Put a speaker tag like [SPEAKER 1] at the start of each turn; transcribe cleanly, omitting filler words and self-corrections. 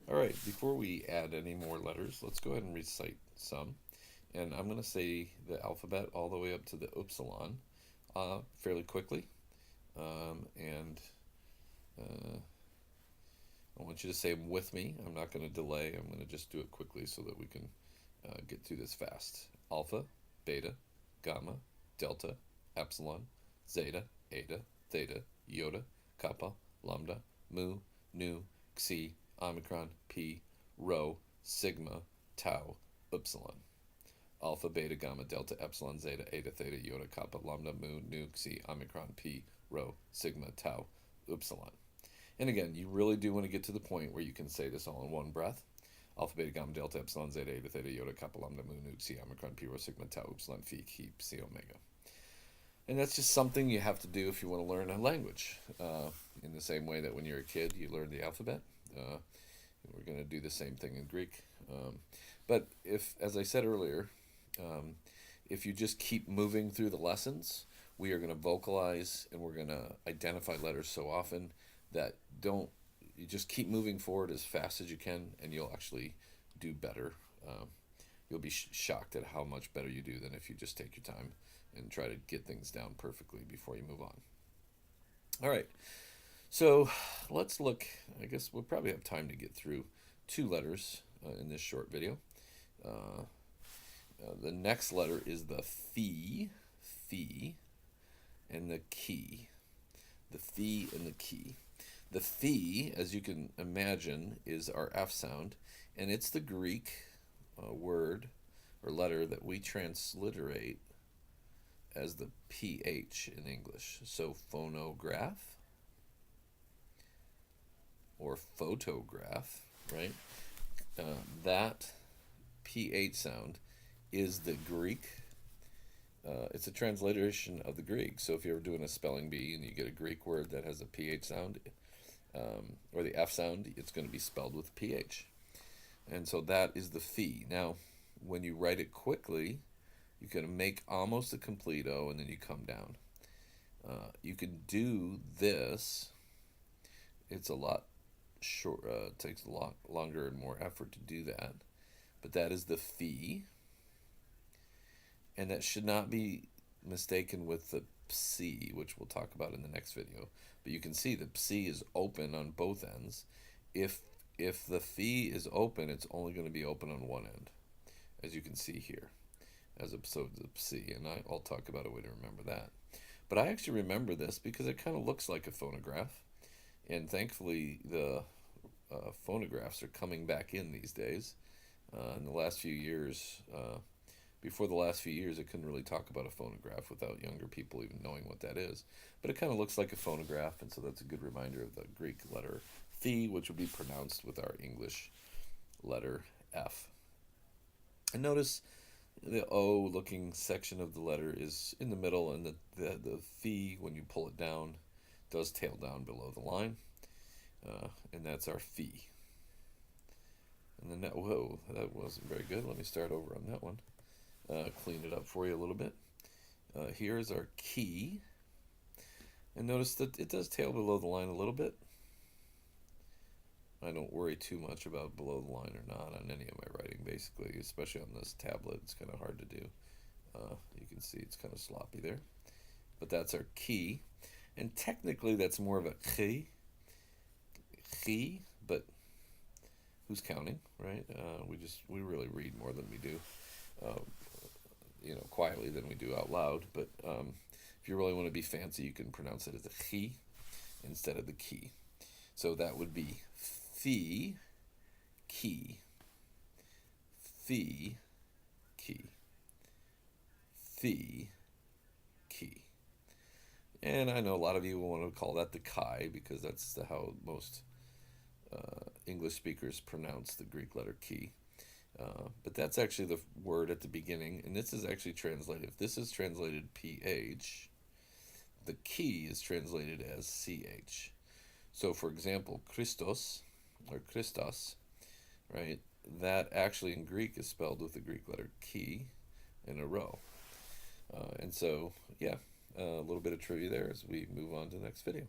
[SPEAKER 1] All right, before we add any more letters, let's go ahead and recite some. And I'm going to say the alphabet all the way up to the upsilon fairly quickly. And I want you to say them with me. I'm not going to delay. I'm going to just do it quickly so that we can get through this fast. Alpha, beta, gamma, delta, epsilon, zeta, eta, theta, iota, kappa, lambda, mu, nu, xi, omicron, pi, rho, sigma, tau, upsilon. Alpha, beta, gamma, delta, epsilon, zeta, eta, theta, iota, kappa, lambda, mu, nu, xi, omicron, pi, rho, sigma, tau, upsilon. And again, you really do want to get to the point where you can say this all in one breath. Alpha, beta, gamma, delta, epsilon, zeta, eta, theta, iota, kappa, lambda, mu, nu, xi, omicron, pi, rho, sigma, tau, upsilon, phi, chi, psi, omega. And that's just something you have to do if you want to learn a language. In the same way that when you're a kid, you learn the alphabet. We're going to do the same thing in Greek. But if, as I said earlier, um, if you just keep moving through the lessons, we are going to vocalize and we're going to identify letters so often that don't you just keep moving forward as fast as you can, and you'll actually do better. You'll be shocked at how much better you do than if you just take your time and try to get things down perfectly before you move on. All right, so let's look. I guess we'll probably have time to get through two letters in this short video. Uh, the next letter is the phi, and the key. The phi and the key. The phi, as you can imagine, is our F sound, and it's the Greek word or letter that we transliterate as the PH in English. So phonograph or photograph, right? That PH sound is the Greek. It's a transliteration of the Greek. So if you're doing a spelling bee and you get a Greek word that has a PH sound or the F sound, it's going to be spelled with PH. And so that is the phi. Now, when you write it quickly, you can make almost a complete O and then you come down. You can do this. It's a lot short. Takes a lot longer and more effort to do that. But that is the phi. And that should not be mistaken with the psi, which we'll talk about in the next video. But you can see the psi is open on both ends. If the phi is open, it's only going to be open on one end, as you can see here, as opposed to the psi. And I'll talk about a way to remember that. But I actually remember this because it kind of looks like a phonograph. And thankfully, the phonographs are coming back in these days. In the last few years, before the last few years, I couldn't really talk about a phonograph without younger people even knowing what that is. But it kind of looks like a phonograph, and so that's a good reminder of the Greek letter phi, which would be pronounced with our English letter F. And notice the O looking section of the letter is in the middle, and the phi, when you pull it down, does tail down below the line. And that's our phi. And then that, whoa, that wasn't very good. Let me start over on that one. Clean it up for you a little bit. Here's our key. And notice that it does tail below the line a little bit. I don't worry too much about below the line or not on any of my writing, basically, especially on this tablet. It's kind of hard to do. You can see it's kind of sloppy there. But that's our key. And technically, that's more of a chi, but who's counting, right? We really read more than we do, quietly than we do out loud. But if you really want to be fancy, you can pronounce it as a chi instead of the key. So that would be phi, key, phi, key, phi, key. And I know a lot of you will want to call that the chi because that's how most English speakers pronounce the Greek letter key. But that's actually the word at the beginning, and this is actually translated. If this is translated PH, the key is translated as CH. So, for example, Christos or Christos, right? That actually in Greek is spelled with the Greek letter key in a row. And so, yeah, a little bit of trivia there as we move on to the next video.